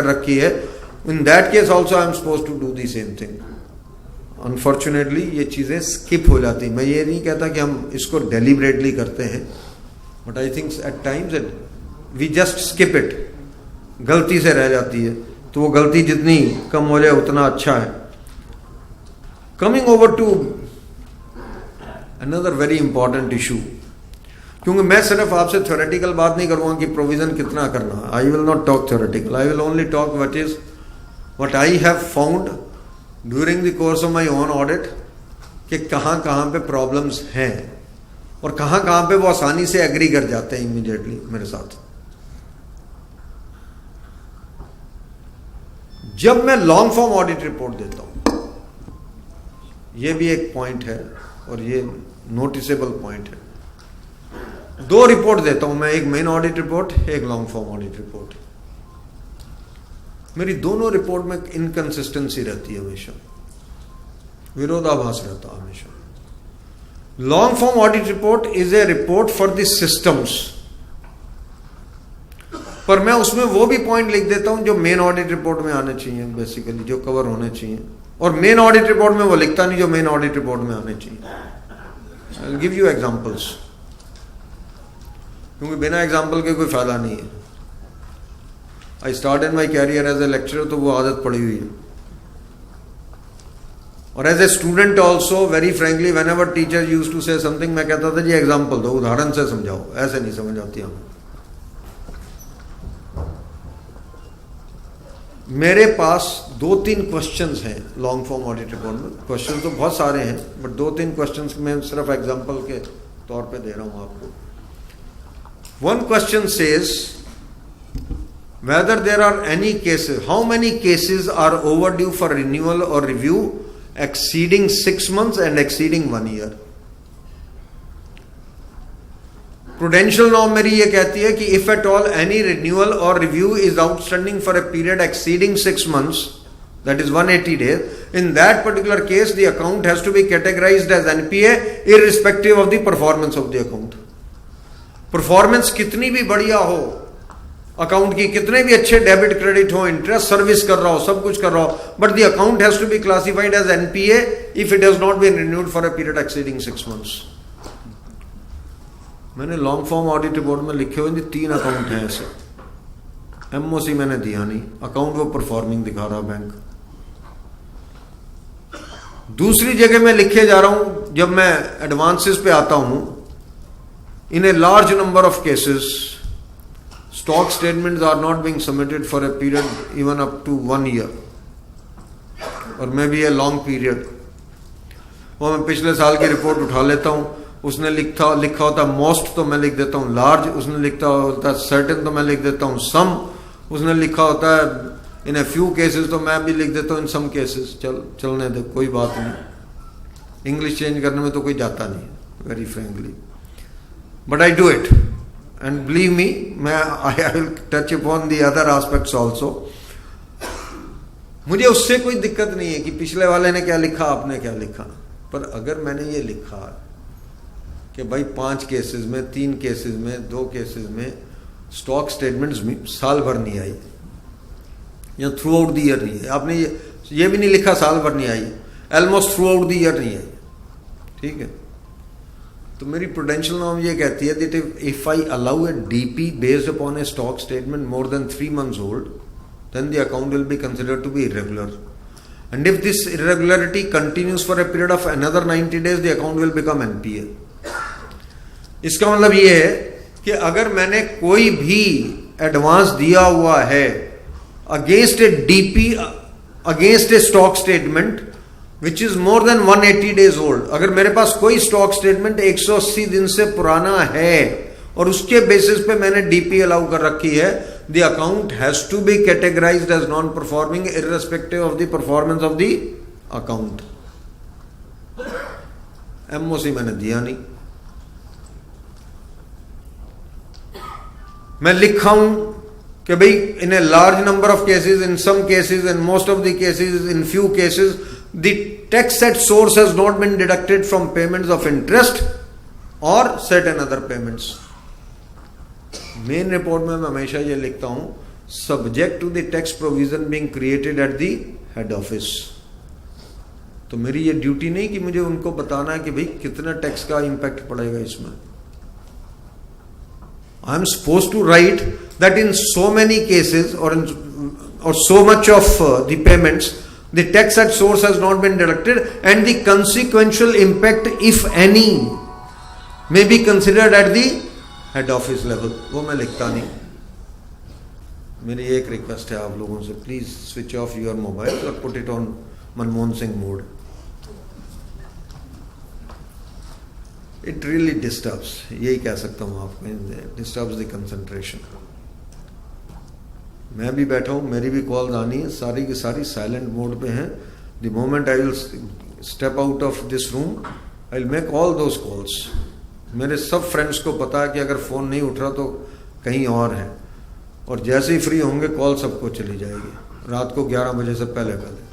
रखी है, in that case also I am suppose to do the same thing. Unfortunately ये चीज़ें skip हो जाती. मैं ये नहीं कहता कि हम इसको डेलिबरेटली करते हैं, but I think at times we just skip it. गलती से रह जाती है, तो वो गलती जितनी कम हो जाए उतना अच्छा है. Coming over to another very important issue, क्योंकि मैं सिर्फ आपसे थ्योरेटिकल बात नहीं करूँगा कि प्रोविज़न कितना करना. आई will not talk theoretical, I will only talk what I have found during the course of my own audit कि कहाँ कहाँ पे प्रॉब्लम्स हैं और कहाँ कहाँ पे वो आसानी से एग्री कर जाते हैं इमीडिएटली मेरे साथ. जब मैं लॉन्ग फॉर्म ऑडिट रिपोर्ट देता हूँ, ये भी एक पॉइंट है और ये नोटिसेबल पॉइंट है. 2 रिपोर्ट देता हूँ मैं, एक मेन ऑडिट रिपोर्ट, एक लॉन्ग फॉर्म ऑडिट रिपोर्ट. मेरी दोनों रिपोर्ट में इनकंसिस्टेंसी रहती है, हमेशा विरोधाभास रहता है हमेशा. Long form audit report is a report for the systems, पर मैं उसमें वो भी पॉइंट लिख देता हूं जो मेन ऑडिट रिपोर्ट में आने चाहिए, बेसिकली जो कवर होने चाहिए. और मेन ऑडिट रिपोर्ट में वो लिखता नहीं जो मेन ऑडिट रिपोर्ट में आने चाहिए. I will give you examples, क्योंकि बिना एग्जांपल के कोई फायदा नहीं है. I started my career as a lecturer, तो वो आदत पड़ी हुई है. और as a student also, very frankly, whenever teacher use to say something, मैं कहता था जी एग्जाम्पल दो, उदाहरण से समझाओ, ऐसे नहीं समझ आती हमें. मेरे पास 2-3 क्वेश्चंस हैं लॉन्ग फॉर्म ऑडिट रिपोर्ट में. क्वेश्चन तो बहुत सारे हैं, बट 2-3 क्वेश्चंस मैं सिर्फ एग्जाम्पल के तौर पे दे रहा हूं आपको. One question says whether there are any cases, how many cases are overdue for renewal or review exceeding 6 months and exceeding 1 year. Prudential norm मेरी ये कहती है कि if at all any renewal or review is outstanding for a period exceeding 6 months, that is 180 days, in that particular case the account has to be categorized as NPA irrespective of the performance of the account. Performance कितनी भी बढ़िया हो account की, कितने भी अच्छे debit credit हो, interest service कर रहा हो, सब कुछ कर रहा हो, but the account has to be classified as NPA if it has not been renewed for a period exceeding 6 months. मैंने लॉन्ग फॉर्म ऑडिट रिपोर्ट में लिखे हुए 3 अकाउंट हैं ऐसे. एमओसी मैंने दिया नहीं, अकाउंट वो परफॉर्मिंग दिखा रहा बैंक. दूसरी जगह मैं लिखे जा रहा हूं, जब मैं एडवांसेस पे आता हूं, in a large number of cases stock statements are not being submitted for a period even up to 1 year or maybe a long period. वो मैं पिछले साल की रिपोर्ट उठा लेता हूँ, उसने लिखा होता मोस्ट तो मैं लिख देता हूँ लार्ज, उसने लिखा होता सर्टेन तो मैं लिख देता हूँ सम, उसने लिखा होता है इन ए फ्यू केसेस तो मैं भी लिख देता हूँ इन सम केसेस. चलने दे, कोई बात नहीं. इंग्लिश चेंज करने में तो कोई जाता नहीं, very frankly. But I do it, and believe me, I will touch upon the other aspects also. मुझे उससे कोई दिक्कत नहीं है कि पिछले वाले ने क्या लिखा, आपने क्या लिखा. पर अगर मैंने ये लिखा कि भाई 5 केसेस में, 3 केसेस में, 2 केसेस में स्टॉक स्टेटमेंट्स साल भर नहीं आई या थ्रू आउट द ईयर नहीं है, आपने ये भी नहीं लिखा साल भर नहीं आई, almost throughout the year नहीं आई, ठीक है, तो मेरी प्रूडेंशियल नॉर्म ये कहती है that if I allow a DP based upon a stock statement more than 3 months old, then the account will be considered to be irregular. And if this irregularity continues for a period of another 90 days, the account will become NPA. इसका मतलब ये है कि अगर मैंने कोई भी advance दिया हुआ है against A DP, against A stock statement which is more than 180 days old, अगर मेरे पास कोई स्टॉक स्टेटमेंट 180 दिन से पुराना है और उसके बेसिस पे मैंने डीपी अलाउ कर रखी है, the account has to be categorized as non performing irrespective of the performance of the account. MOC मैंने दिया नहीं, मैं लिखा हूं कि भाई in a large number of cases, in some cases, in most of the cases, in few cases the tax at source has not been deducted from payments of interest or certain other payments. Main report में मैं हमेशा ये लिखता हूं subject to the tax provision being created at the head office. तो मेरी ये duty नहीं कि मुझे उनको बताना है कि भाई कितना टैक्स का इंपैक्ट पड़ेगा इसमें. I am supposed to write that in so many cases or so much of the payments, the tax at source has not been deducted and the consequential impact, if any, may be considered at the head office level. वो मैं लिखता नहीं. मेरी एक request है आप लोगों से, please switch off your mobile और put it on Manmohan Singh mode. It really disturbs, यही कह सकता हूँ आपको, डिस्टर्ब्स द कंसंट्रेशन. मैं भी बैठा हूँ, मेरी भी कॉल्स आनी है, सारी की सारी साइलेंट मोड पे हैं. The moment I will step out of this room, I will make all those calls. मेरे सब फ्रेंड्स को पता है कि अगर फ़ोन नहीं उठ रहा तो कहीं और है, और जैसे ही फ्री होंगे कॉल सबको चली जाएगी. रात को 11 बजे से पहले पहले.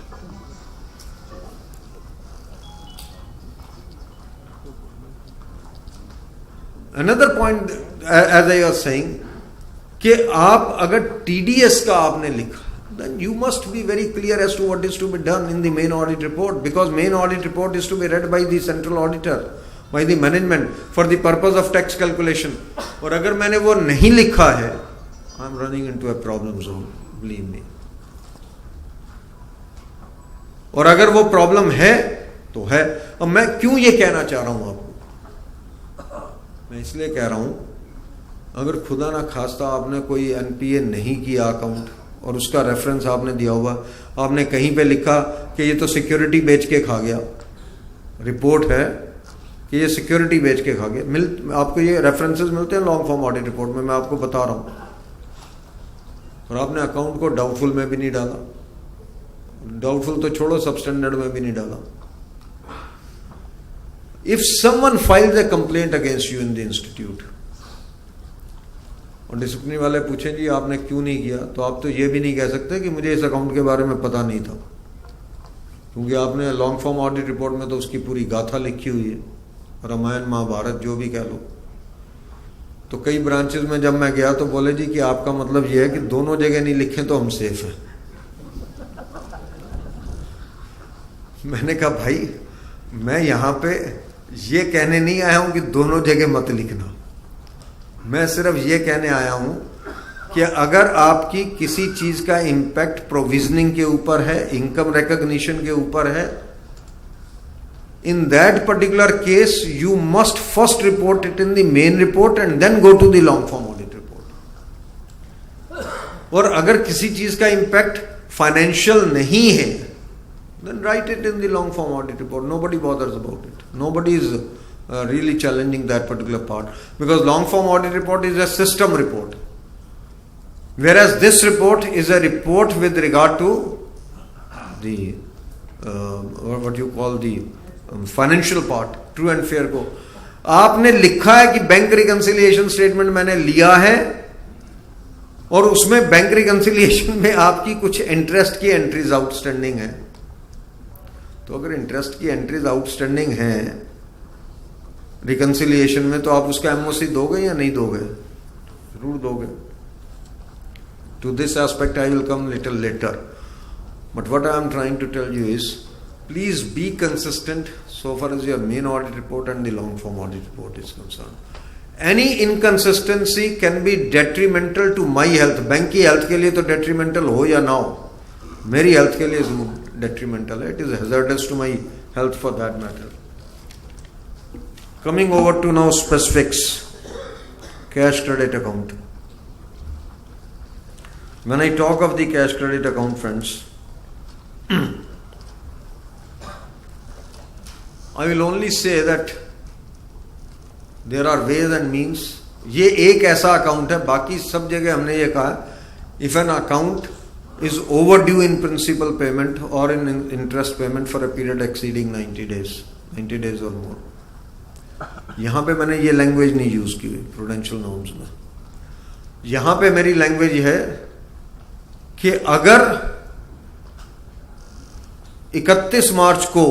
Another point, as I was saying, कि आप अगर TDS का आपने लिखा, then you must be very clear as to what is to be done in the main audit report, because main audit report is to be read by the central auditor, by the management for the purpose of tax calculation. और अगर मैंने वो नहीं लिखा है, I am running into a problem zone, believe me. और अगर वो प्रॉब्लम है तो है. अब मैं क्यों ये कहना चाह रहा हूं आपको, मैं इसलिए कह रहा हूं, अगर खुदा ना खास्ता आपने कोई एनपीए नहीं किया अकाउंट और उसका रेफरेंस आपने दिया हुआ, आपने कहीं पे लिखा कि ये तो सिक्योरिटी बेच के खा गया, रिपोर्ट है कि ये सिक्योरिटी बेच के खा गया. आपको ये रेफरेंसेस मिलते हैं लॉन्ग फॉर्म ऑडिट रिपोर्ट में, मैं आपको बता रहा हूं. और आपने अकाउंट को डाउटफुल में भी नहीं डाला, डाउटफुल तो छोड़ो, सबस्टैंडर्ड में भी नहीं डाला. If someone files a complaint against you in the institute, और डिसिप्लिन वाले पूछें जी आपने क्यों नहीं किया, तो आप तो ये भी नहीं कह सकते कि मुझे इस अकाउंट के बारे में पता नहीं था, क्योंकि आपने लॉन्ग फॉर्म ऑडिट रिपोर्ट में तो उसकी पूरी गाथा लिखी हुई है, रामायण महाभारत जो भी कह लो. तो कई ब्रांचेस में जब मैं गया तो बोले जी कि आपका मतलब ये है कि दोनों जगह नहीं लिखे तो हम सेफ हैं. मैंने कहा भाई मैं यहां पे ये कहने नहीं आया हूं कि दोनों जगह मत लिखना, मैं सिर्फ ये कहने आया हूं कि अगर आपकी किसी चीज का इंपैक्ट प्रोविजनिंग के ऊपर है, इनकम रिकॉग्निशन के ऊपर है, in that particular case you must first report it in the main report and then go to the long form audit report. और अगर किसी चीज का इंपैक्ट फाइनेंशियल नहीं है, then write it in the long form audit report. Nobody bothers about it. Nobody is really challenging that particular part, because long form audit report is a system report, whereas this report is a report with regard to the what you call the financial part, true and fair को. आपने लिखा है कि bank reconciliation statement मैंने लिया है और उसमें बैंक रिकंसिलिएशन में आपकी कुछ इंटरेस्ट की एंट्रीज आउटस्टैंडिंग है, तो अगर इंटरेस्ट की एंट्रीज आउटस्टैंडिंग है रिकंसिलिएशन में, तो आप उसका एमओसी दोगे या नहीं दोगे? जरूर दोगे. To this aspect I will come little later, but what I am trying to tell you is, please be consistent so far as your main audit report and the long form audit report is concerned. Any inconsistency can be detrimental to my health. Bank की health के लिए तो detrimental हो या ना हो, मेरी health के लिए detrimental है. It is hazardous to my health for that matter. Coming over to now specifics. Cash credit account. When I talk of the cash credit account, friends, I will only say that there are ways and means. ये एक ऐसा account है, बाकी सब जगह हमने ये कहा, if an account is overdue in principal payment or in interest payment for a period exceeding 90 days or more. यहाँ पे मैंने ये लैंग्वेज नहीं यूज की प्रूडेंशियल नॉर्म्स में. यहाँ पे मेरी लैंग्वेज है कि अगर 31 मार्च को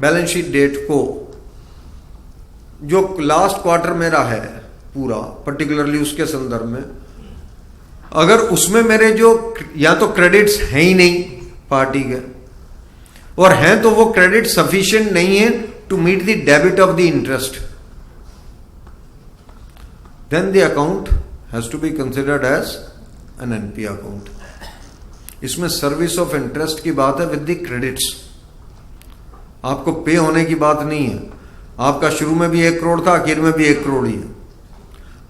बैलेंस शीट डेट को जो लास्ट क्वार्टर मेरा है पूरा, पर्टिकुलरली उसके संदर्भ में, अगर उसमें मेरे जो या तो क्रेडिट्स हैं ही नहीं पार्टी के, और हैं तो वो क्रेडिट सफिशिएंट नहीं है to meet the debit of the interest, then the account has to be considered as an NP account. इसमें सर्विस ऑफ इंटरेस्ट की बात है विद द क्रेडिट्स, आपको पे होने की बात नहीं है। आपका शुरू में भी 1 करोड़ था, आखिर में भी 1 करोड़ ही है,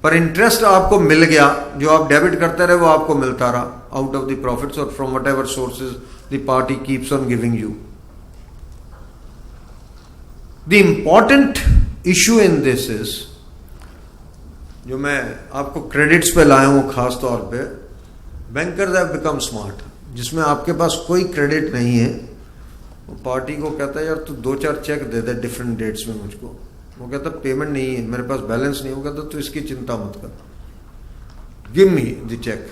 पर इंटरेस्ट आपको मिल गया, जो आप डेबिट करते रहे वो आपको मिलता रहा आउट ऑफ द प्रॉफिट्स और from what ever sources the party keeps on giving you. The important issue in this is, जो मैं आपको क्रेडिट्स पे लाया हूं खास तौर पे, बैंकर्स हैव बिकम स्मार्ट। जिसमें आपके पास कोई क्रेडिट नहीं है, वो पार्टी को कहता है यार तू 2-4 check they they different dates में मुझको। वो कहता पेमेंट नहीं है, मेरे पास बैलेंस नहीं होगा, तो तू इसकी चिंता मत कर, give me the cheque.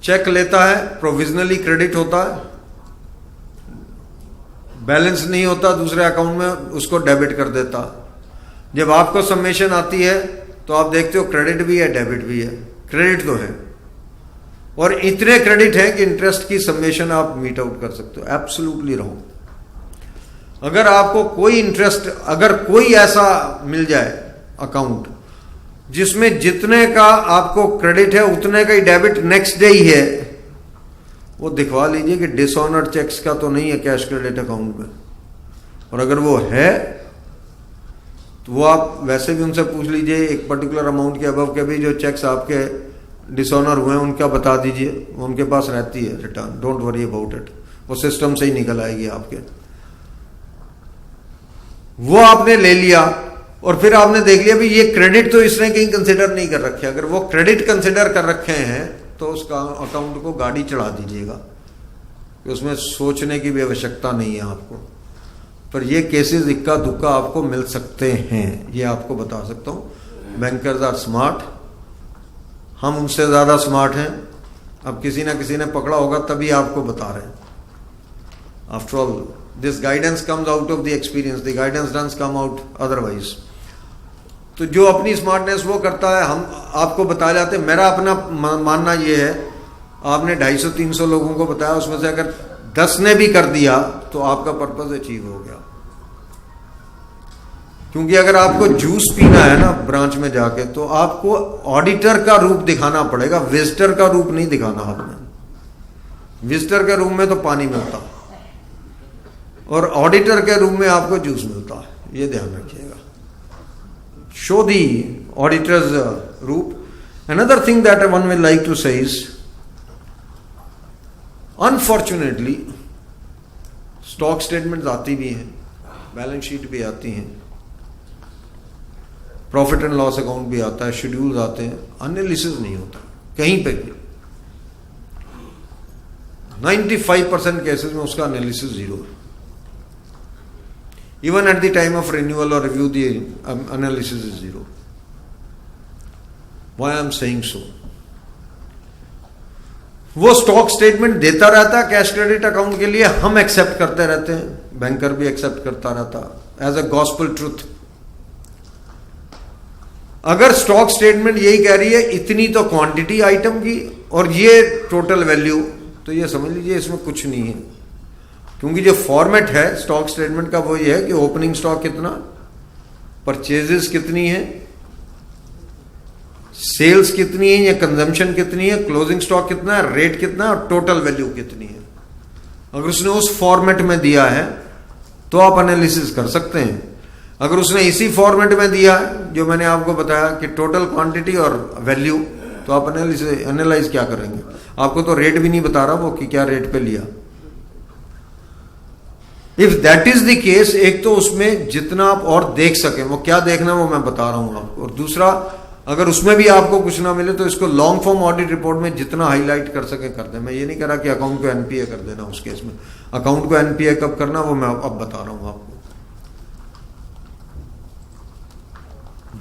Cheque लेता है, प्रोविजनली क्रेडिट होता है, बैलेंस नहीं होता दूसरे अकाउंट में, उसको डेबिट कर देता। जब आपको सबमिशन आती है तो आप देखते हो क्रेडिट भी है डेबिट भी है। क्रेडिट तो है, और इतने क्रेडिट है कि इंटरेस्ट की सबमिशन आप मीट आउट कर सकते हो। Absolutely wrong. अगर आपको कोई इंटरेस्ट, अगर कोई ऐसा मिल जाए अकाउंट जिसमें जितने का आपको क्रेडिट है उतने का ही डेबिट नेक्स्ट डे ही है, वो दिखवा लीजिए कि डिसऑनर्ड चेक्स का तो नहीं है कैश क्रेडिट अकाउंट में। और अगर वो है तो वो आप वैसे भी उनसे पूछ लीजिए, एक पर्टिकुलर अमाउंट के अबव के भी जो चेक्स आपके डिसऑनर हुए हैं उनका बता दीजिए, वो उनके पास रहती है return, don't worry about it, वो सिस्टम से ही निकल आएगी आपके। वो आपने ले लिया और फिर आपने देख लिया भी ये क्रेडिट तो इसने कहीं कंसिडर नहीं कर रखे। अगर वो क्रेडिट कंसिडर कर रखे हैं तो उसका अकाउंट को गाड़ी चढ़ा दीजिएगा, कि उसमें सोचने की भी आवश्यकता नहीं है आपको। पर ये केसेस इक्का दुक्का आपको मिल सकते हैं, ये आपको बता सकता हूं। बैंकर्स आर स्मार्ट, हम उनसे ज्यादा स्मार्ट हैं। अब किसी ना किसी ने पकड़ा होगा तभी आपको बता रहे हैं। After all this guidance comes out of the experience, the guidance doesn't come out otherwise. तो जो अपनी स्मार्टनेस वो करता है, हम आपको बता जाते हैं। मेरा अपना मानना ये है, आपने 250-300 लोगों को बताया, उसमें से अगर 10 ने भी कर दिया तो आपका पर्पस अचीव हो गया। क्योंकि अगर आपको जूस पीना है ना ब्रांच में जाके, तो आपको ऑडिटर का रूप दिखाना पड़ेगा, विजिटर का रूप नहीं दिखाना आपने। विजिटर के रूप में तो पानी मिलता और ऑडिटर के रूप में आपको जूस मिलता है, ये ध्यान रखिएगा। शो दी ऑडिटर्स रूप। Another thing that one will like to say is, unfortunately stock statements आती भी हैं, बैलेंस शीट भी आती हैं, प्रॉफिट एंड लॉस अकाउंट भी आता है, शेड्यूल्स आते हैं, एनालिसिस नहीं होता कहीं पे भी। 95% केसेस में उसका एनालिसिस जीरो है। Even at the time of renewal और review the analysis is zero. Why I am saying so? वो स्टॉक स्टेटमेंट देता रहता है कैश क्रेडिट अकाउंट के लिए, हम एक्सेप्ट करते रहते हैं, बैंकर भी एक्सेप्ट करता रहता एज अ गॉस्पेल ट्रुथ। अगर स्टॉक स्टेटमेंट यही कह रही है इतनी तो क्वांटिटी आइटम की और ये टोटल वैल्यू, तो ये समझ लीजिए इसमें कुछ नहीं है। क्योंकि जो फॉर्मेट है स्टॉक स्टेटमेंट का वो ये है कि ओपनिंग स्टॉक कितना, परचेजेस कितनी है, सेल्स कितनी है या कंजम्पशन कितनी है, क्लोजिंग स्टॉक कितना है, रेट कितना है और टोटल वैल्यू कितनी है। अगर उसने उस फॉर्मेट में दिया है तो आप एनालिसिस कर सकते हैं। अगर उसने इसी फॉर्मेट में दिया है जो मैंने आपको बताया कि टोटल क्वांटिटी और वैल्यू, तो आप एनालाइज क्या करेंगे? आपको तो रेट भी नहीं बता रहा वो कि क्या रेट पे लिया। If that is the case, एक तो उसमें जितना आप और देख सकें, वो क्या देखना वो मैं बता रहा हूं आपको, और दूसरा अगर उसमें भी आपको कुछ ना मिले तो इसको लॉन्ग फॉर्म ऑडिट रिपोर्ट में जितना हाईलाइट कर सके कर दें। मैं ये नहीं कह रहा कि अकाउंट को एनपीए कर देना उस केस में। अकाउंट को एनपीए कब करना वो मैं अब बता रहा हूं आपको।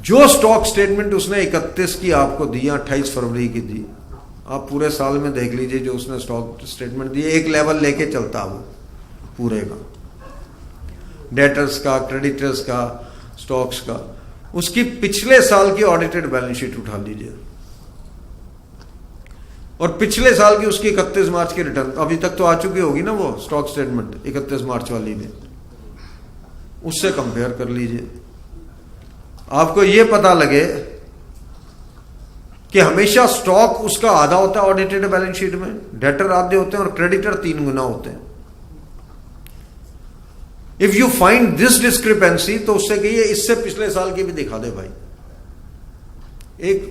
जो स्टॉक स्टेटमेंट उसने 31 की आपको दी, 28 फरवरी की दी, आप पूरे साल में देख लीजिए जो उसने स्टॉक स्टेटमेंट दी, एक लेवल लेके चलता वो पूरे का, डेटर्स का, क्रेडिटर्स का, स्टॉक्स का। उसकी पिछले साल की ऑडिटेड बैलेंस शीट उठा लीजिए, और पिछले साल की उसकी 31 मार्च की रिटर्न अभी तक तो आ चुकी होगी ना, वो स्टॉक स्टेटमेंट 31 मार्च वाली में, उससे कंपेयर कर लीजिए। आपको यह पता लगे कि हमेशा स्टॉक उसका आधा होता है ऑडिटेड बैलेंस शीट में, डेटर आधे होते हैं और क्रेडिटर 3 गुना होते हैं। If you find this discrepancy तो उससे कहिए इससे पिछले साल की भी दिखा दे भाई।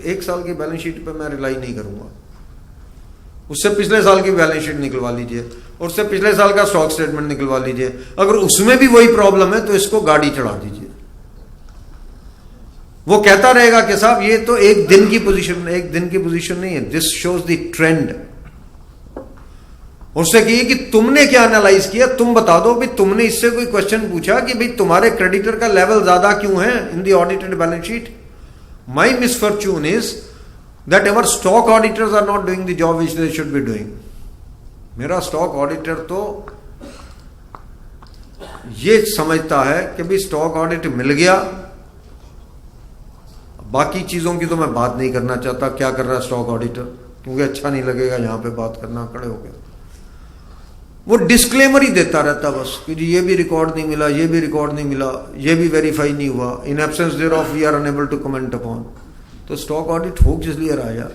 एक साल की बैलेंस शीट पे मैं रिलाई नहीं करूंगा, उससे पिछले साल की बैलेंस शीट निकलवा लीजिए और उससे पिछले साल का स्टॉक स्टेटमेंट निकलवा लीजिए। अगर उसमें भी वही प्रॉब्लम है तो इसको गाड़ी चढ़ा दीजिए। वो कहता रहेगा कि साहब ये तो एक दिन की पोजीशन नहीं है, दिस शोज द ट्रेंड। उससे कहिए कि तुमने क्या एनालाइज किया, तुम बता दो भाई। तुमने इससे कोई क्वेश्चन पूछा कि भाई तुम्हारे क्रेडिटर का लेवल ज्यादा क्यों है in the audited balance sheet? My misfortune is that our stock auditors are not doing the job which they should be doing. मेरा स्टॉक ऑडिटर तो ये समझता है कि भाई स्टॉक ऑडिट मिल गया, बाकी चीजों की तो मैं बात नहीं करना चाहता क्या कर रहा है स्टॉक ऑडिटर, क्योंकि अच्छा नहीं लगेगा यहां पे बात करना, खड़े हो गए। वो डिस्क्लेमर ही देता रहता बस कि जी ये भी रिकॉर्ड नहीं मिला, ये भी रिकॉर्ड नहीं मिला, ये भी वेरीफाई नहीं हुआ, in absence thereof we are unable to comment upon. तो स्टॉक ऑडिट हो किस लिए रहा है यार?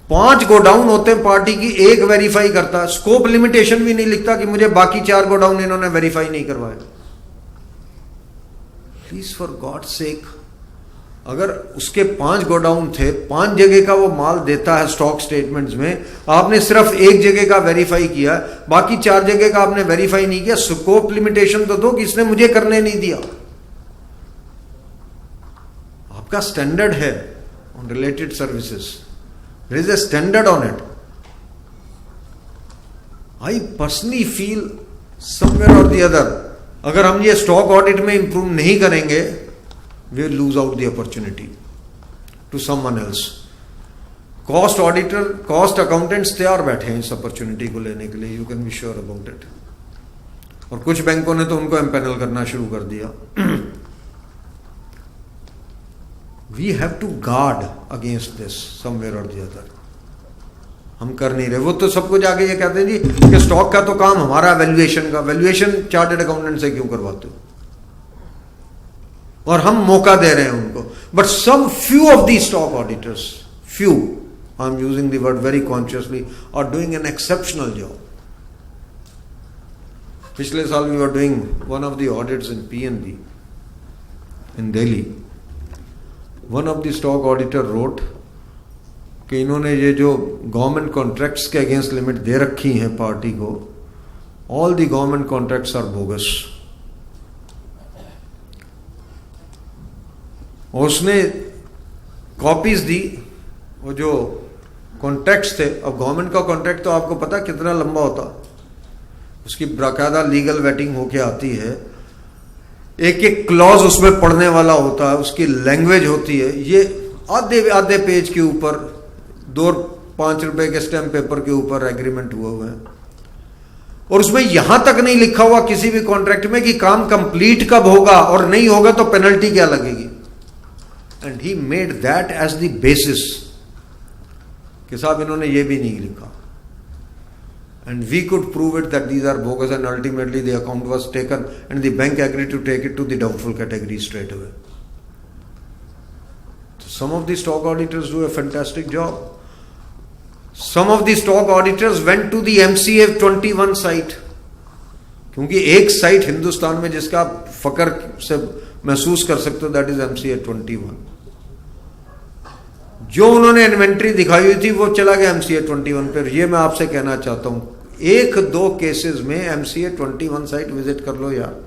5 गोडाउन होते हैं पार्टी की, एक वेरीफाई करता है, स्कोप लिमिटेशन भी नहीं लिखता कि मुझे बाकी 4 गोडाउन इन्होंने वेरीफाई नहीं करवाए। प्लीज फॉर गॉड सेक, अगर उसके 5 गोडाउन थे, 5 जगह का वो माल देता है स्टॉक स्टेटमेंट्स में, आपने सिर्फ एक जगह का वेरीफाई किया, बाकी 4 जगह का आपने वेरीफाई नहीं किया, स्कोप लिमिटेशन तो दो कि इसने मुझे करने नहीं दिया। आपका स्टैंडर्ड है on related services, there is a standard on it. I personally feel somewhere or the other, अगर हम ये स्टॉक ऑडिट में इंप्रूव नहीं करेंगे, we will lose out the opportunity to someone else. Cost auditor, cost accountants तैयार बैठे हैं इस अपॉर्चुनिटी को लेने के लिए, you can be sure about it. और कुछ बैंकों ने तो उनको एम्पैनल करना शुरू कर दिया। We have to guard against this somewhere or the other. हम कर नहीं रहे। वो तो सबको जाके ये कहते हैं जी कि स्टॉक का तो काम हमारा वैल्यूएशन का, वैल्यूएशन चार्टर्ड अकाउंटेंट से क्यों करवाते हो? और हम मौका दे रहे हैं उनको। But some few of the stock auditors, few, I am using the word very consciously, are doing an exceptional job. पिछले साल we were doing one of the audits in PNB in Delhi. One of the stock auditor wrote कि इन्होंने ये जो government contracts के अगेंस्ट limit दे रखी हैं पार्टी को, all the government contracts are bogus. और उसने कॉपीज दी, वो जो कॉन्ट्रैक्ट्स थे। अब गवर्नमेंट का कॉन्ट्रैक्ट तो आपको पता कितना लंबा होता, उसकी बाकायदा लीगल वेटिंग होके आती है, एक एक क्लॉज उसमें पढ़ने वाला होता है, उसकी लैंग्वेज होती है। ये आधे आधे पेज के ऊपर 2-5 रुपए के स्टैम्प पेपर के ऊपर एग्रीमेंट हुए हुए हैं, और उसमें यहां तक नहीं लिखा हुआ किसी भी कॉन्ट्रैक्ट में कि काम कंप्लीट कब होगा और नहीं होगा तो पेनल्टी क्या लगेगी। And he made that as the basis कि साहब इन्होंने ये भी नहीं लिखा, and we could prove it that these are bogus, and ultimately the account was taken and the bank agreed to take it to the doubtful category straight away. Some of the stock auditors do a fantastic job. Some of the stock auditors went to the MCA 21 site, क्योंकि एक site Hindustan में जिसका आप फकर से महसूस कर सकते हो, दैट इज MCA 21। जो उन्होंने इन्वेंट्री दिखाई हुई थी वो चला गया MCA 21 पर। ये मैं आपसे कहना चाहता हूं, 1-2 केसेस में MCA 21 साइट विजिट कर लो यार।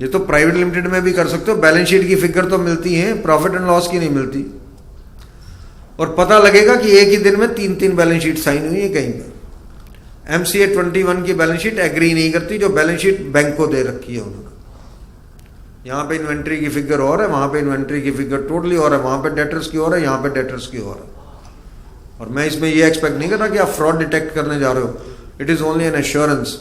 ये तो प्राइवेट लिमिटेड में भी कर सकते हो, बैलेंस शीट की फिगर तो मिलती है, प्रॉफिट एंड लॉस की नहीं मिलती। और पता लगेगा कि एक ही दिन में 3-3 बैलेंस शीट साइन हुई है कहीं पे। MCA 21 की बैलेंस शीट एग्री नहीं करती, जो बैलेंस शीट बैंक को दे रखी है उन्होंने। यहां पे इन्वेंट्री की फिगर और है, वहां पे इन्वेंट्री की फिगर टोटली और है, वहां पे डेटर्स की और है, यहां पे डेटर्स की और है। और मैं इसमें ये एक्सपेक्ट नहीं कर रहा कि आप फ्रॉड डिटेक्ट करने जा रहे हो, it is only an assurance.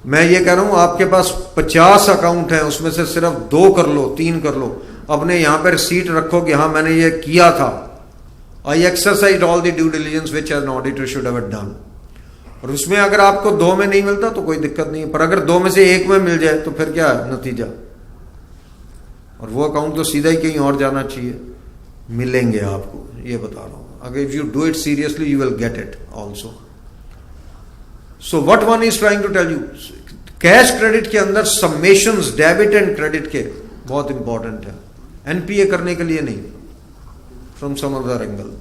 मैं ये कह रहा हूं आपके पास 50 अकाउंट हैं, उसमें से सिर्फ 2 कर लो, 3 कर लो, अपने यहां पर रिसीट रखो कि हाँ मैंने ये किया था। I exercise all the due diligence which an auditor should have done. और उसमें अगर आपको 2 में नहीं मिलता तो कोई दिक्कत नहीं है, पर अगर 2 में से 1 में मिल जाए तो फिर क्या नतीजा, और वो अकाउंट तो सीधा ही कहीं और जाना चाहिए। मिलेंगे आपको, ये बता रहा हूं, अगर if you do it seriously you will get it also. So what one is trying to tell you, cash credit के अंदर समेशंस डेबिट एंड क्रेडिट के बहुत इंपॉर्टेंट है, एनपीए करने के लिए नहीं, फ्रॉम सम अदर एंगल।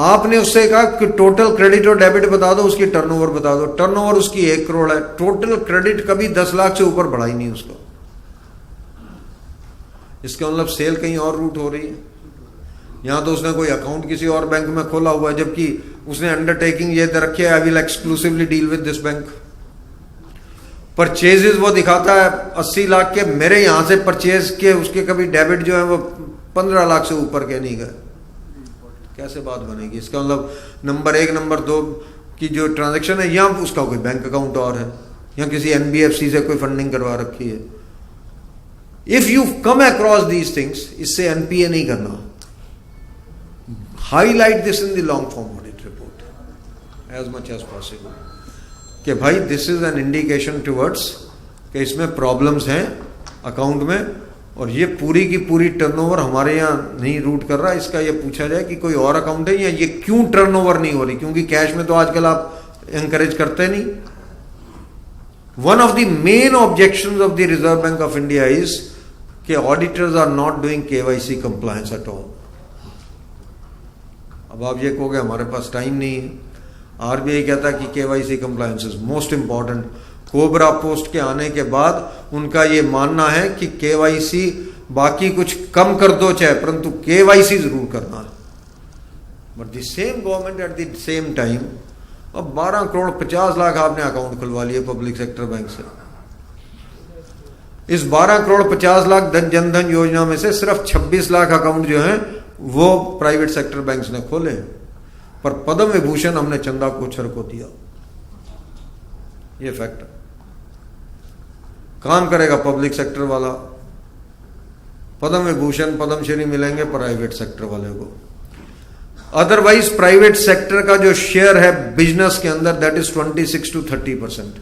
आपने उससे कहा कि टोटल क्रेडिट और डेबिट बता दो, उसकी टर्नओवर बता दो, टर्नओवर उसकी 1 करोड़ है, टोटल क्रेडिट कभी 10 लाख से ऊपर बढ़ा ही नहीं उसको। इसका मतलब सेल कहीं और रूट हो रही है। यहां तो उसने कोई अकाउंट किसी और बैंक में खोला हुआ है, जबकि उसने अंडरटेकिंग ये रखी है, I will exclusively deal with this bank. Purchases वो दिखाता है 80 लाख के, मेरे यहां से परचेज के उसके कभी डेबिट जो है वो 15 लाख से ऊपर के नहीं गए। कैसे बात बनेगी? इसका मतलब नंबर 1 नंबर 2 की जो ट्रांजैक्शन है, यहां उसका कोई बैंक अकाउंट और है, या किसी एनबीएफसी से कोई फंडिंग करवा रखी है। If you come across these things, इससे एनपीए नहीं करना, highlight this in the long form audit report as much as possible, कि भाई this is an indication towards कि इसमें प्रॉब्लम्स हैं अकाउंट में, और ये पूरी की पूरी टर्नओवर हमारे यहाँ नहीं रूट कर रहा। इसका ये पूछा जाए कि कोई और अकाउंट है, या ये क्यों टर्नओवर नहीं हो रही, क्योंकि कैश में तो आजकल आप एनकरेज करते नहीं। One of the main objections of the Reserve Bank of India is कि auditors are not doing KYC compliance at all. अब आप ये कहोगे हमारे पास टाइम नहीं है, आरबीआई कहता है कि KYC compliance is most important. Cobra post के आने के बाद उनका ये मानना है कि केवाईसी बाकी कुछ कम कर दो चाहे, परंतु केवाईसी जरूर करना है। But the same government at the same time, अब 12 करोड़ 50 लाख आपने अकाउंट खुलवा लिए पब्लिक सेक्टर बैंक से। इस 12 करोड़ 50 लाख जनधन योजना में से सिर्फ 26 लाख अकाउंट जो है वो प्राइवेट सेक्टर बैंक्स ने खोले, पर पद्म विभूषण हमने चंदा कोचर को दिया। ये फैक्ट है। काम करेगा पब्लिक सेक्टर वाला, पद्म विभूषण पद्मश्री मिलेंगे प्राइवेट सेक्टर वाले को। अदरवाइज प्राइवेट सेक्टर का जो शेयर है बिजनेस के अंदर, दैट इज 26 to 30%।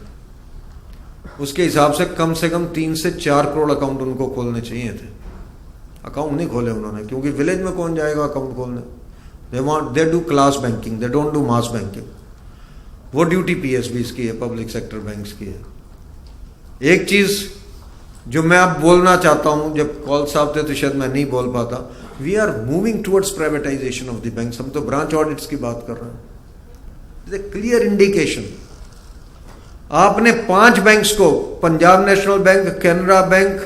उसके हिसाब से कम 3 से 4 करोड़ अकाउंट उनको खोलने चाहिए थे। अकाउंट नहीं खोले उन्होंने, क्योंकि विलेज में कौन जाएगा अकाउंट खोलने। They do class banking, they don't do mass banking. वो ड्यूटी पीएसबीज की है, पब्लिक सेक्टर बैंक्स की है। एक चीज जो मैं अब बोलना चाहता हूं, जब कॉल साहब थे तो शायद मैं नहीं बोल पाता, we are moving towards privatisation of the banks. हम तो ब्रांच ऑडिट्स की बात कर रहे हैं। क्लियर इंडिकेशन, आपने 5 बैंक्स को, Punjab national bank, Canara bank,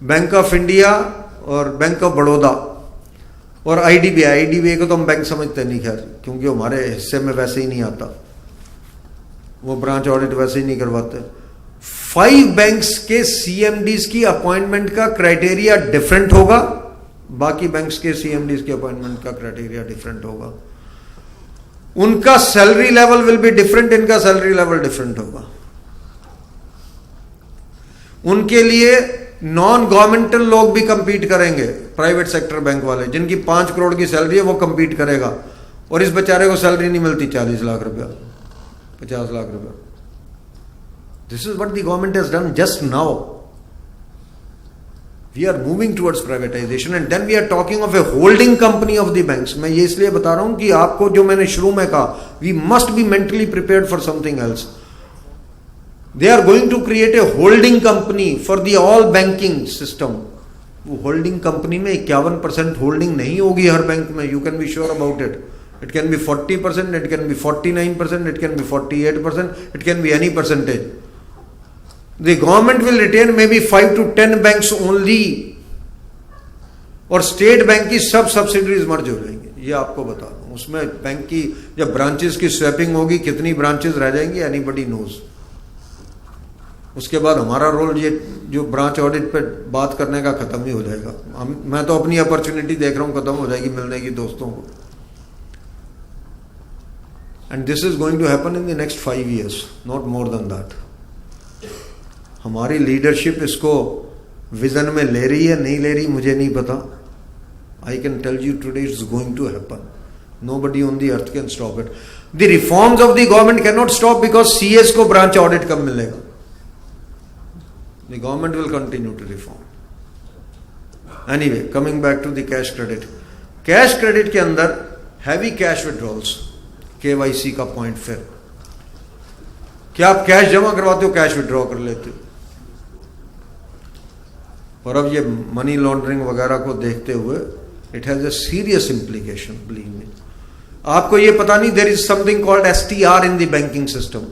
bank of India और बैंक ऑफ बड़ौदा और आईडीबीआई को तो हम बैंक समझते नहीं खैर, क्योंकि हमारे हिस्से में वैसे ही नहीं आता, वो ब्रांच ऑडिट वैसे ही नहीं करवाते। 5 बैंक्स के सीएमडीज की अपॉइंटमेंट का क्राइटेरिया डिफरेंट होगा, बाकी बैंक्स के सीएमडीज के अपॉइंटमेंट का क्राइटेरिया डिफरेंट होगा। उनका salary level will be different, इनका सैलरी लेवल डिफरेंट होगा। उनके लिए नॉन गवर्नमेंटल लोग भी कंपीट करेंगे, प्राइवेट सेक्टर बैंक वाले, जिनकी 5 करोड़ की सैलरी है वो कंपीट करेगा, और इस बेचारे को सैलरी नहीं मिलती 40 लाख रुपया, 50 लाख रुपया। This is what the government has done just now. We are moving towards privatisation and then we are talking of a holding company of the banks. मैं ये इसलिए बता रहा हूं कि आपको, जो मैंने शुरू में कहा, we must be mentally prepared for something else. They are going to create a holding company for the all banking system. वो holding company में 51% holding नहीं होगी हर बैंक में, you can be sure about it. It can be 40%, it can be 49%, it can be 48%, it can be any percentage. The government will retain maybe 5 to 10 banks only, और state bank की सब subsidiaries मर्ज हो जाएंगी। ये आपको बता दूं, उसमें बैंक की जब ब्रांचेस की स्वैपिंग होगी, कितनी ब्रांचेस रह जाएंगी, एनीबडी नोज। उसके बाद हमारा रोल ये जो ब्रांच ऑडिट पे बात करने का खत्म ही हो जाएगा। मैं तो अपनी अपॉर्चुनिटी देख रहा हूं खत्म हो जाएगी मिलने की दोस्तों को। And this is going to happen in the next 5 years, not more than that. हमारी लीडरशिप इसको विजन में ले रही है, नहीं ले रही मुझे नहीं पता। I can tell you today it's going to happen. Nobody on the earth can stop it. The reforms of the government cannot stop because CS को branch audit कब मिलेगा? The government will continue to reform. Anyway, coming back to the cash credit. Cash credit के अंदर heavy cash withdrawals, KYC का point फिर. क्या आप cash जमा करवाते हो, कैश विड्रॉ कर लेते हो? और अब ये मनी लॉन्ड्रिंग वगैरह को देखते हुए it has a serious implication, believe me. आपको ये पता नहीं, there is something called STR in the banking system,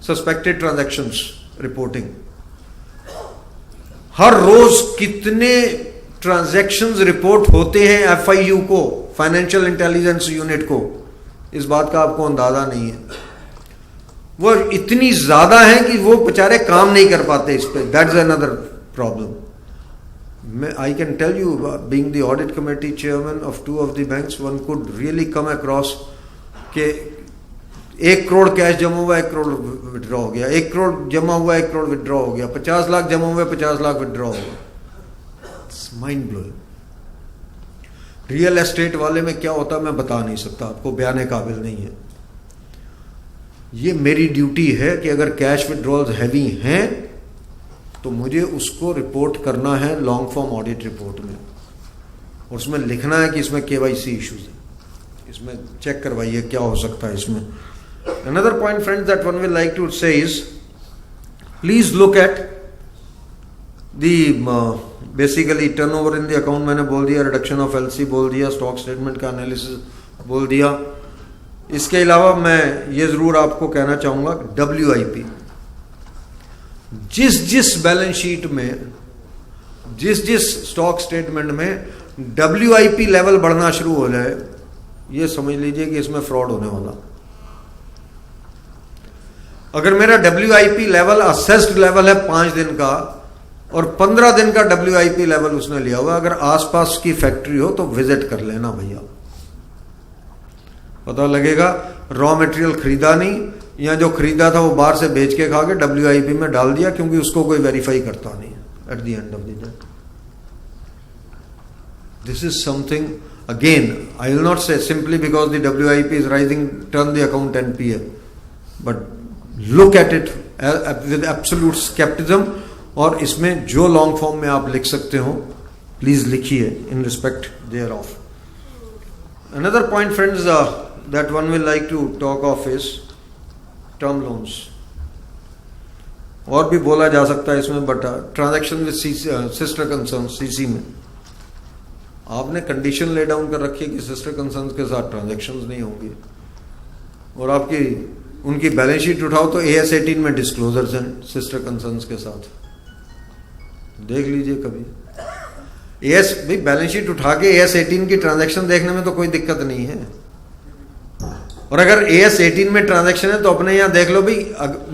suspected transactions reporting. हर रोज कितने ट्रांजैक्शंस रिपोर्ट होते हैं FIU को, फाइनेंशियल इंटेलिजेंस यूनिट को, इस बात का आपको अंदाजा नहीं है. वो इतनी ज्यादा है कि वो बेचारे काम नहीं कर पाते इस पे. That's another problem. I can tell you, being the audit committee chairman of 2 of the banks, one could really come across कि 1 करोड़ कैश जमा हुआ, 1 करोड़ विड्रॉ हो गया, 1 करोड़ जमा हुआ, 1 करोड़ विड्रॉ हो गया, 50 लाख जमा हुआ, 50 लाख विड्रॉ हो गया. Mind blowing. रियल एस्टेट वाले में क्या होता मैं बता नहीं सकता, आपको बयाने काबिल नहीं है. ये मेरी ड्यूटी है कि अगर कैश विड्रॉल्स हैवी हैं तो मुझे उसको रिपोर्ट करना है लॉन्ग फॉर्म ऑडिट रिपोर्ट में, और उसमें लिखना है कि इसमें KYC इश्यूज है, इसमें चेक करवाइए क्या हो सकता है इसमें. Another point friends that one will like to say is, please look at the basically turnover in the account. मैंने बोल दिया, रिडक्शन ऑफ LC बोल दिया, स्टॉक स्टेटमेंट का एनालिसिस बोल दिया. इसके अलावा मैं ये जरूर आपको कहना चाहूंगा, WIP जिस बैलेंस शीट में, जिस स्टॉक स्टेटमेंट में WIP लेवल बढ़ना शुरू हो जाए, ये समझ लीजिए कि इसमें फ्रॉड होने वाला. अगर मेरा WIP लेवल असेस्ड लेवल है 5 दिन का और 15 दिन का WIP लेवल उसने लिया हुआ, अगर आसपास की फैक्ट्री हो तो विजिट कर लेना भैया, पता लगेगा. रॉ मटेरियल खरीदा नहीं, या जो खरीदा था वो बाहर से बेच के खा के WIP में डाल दिया, क्योंकि उसको कोई वेरीफाई करता नहीं at the end of the day. This is something, again I will not say simply because the WIP is rising turn the account NPA, but look at it with absolute scepticism. और इसमें जो long form में आप लिख सकते हो please लिखिए in respect there of. Another point friends that one will like to talk of is term loans. और भी बोला जा सकता है इसमें, but transaction with sister concern CC में आपने कंडीशन ले डाउन कर रखी है कि सिस्टर कंसर्न के साथ ट्रांजैक्शंस नहीं होंगे, और आपकी उनकी बैलेंस शीट उठाओ तो AS 18 में डिस्क्लोजर्स हैं सिस्टर कंसर्न के साथ. देख लीजिए कभी भाई बैलेंस शीट उठा के AS 18 की ट्रांजैक्शन देखने में तो कोई दिक्कत नहीं है. और अगर AS 18 में ट्रांजैक्शन है तो अपने यहां देख लो भाई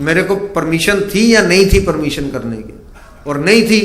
मेरे को परमिशन थी या नहीं थी परमिशन करने की, और नहीं थी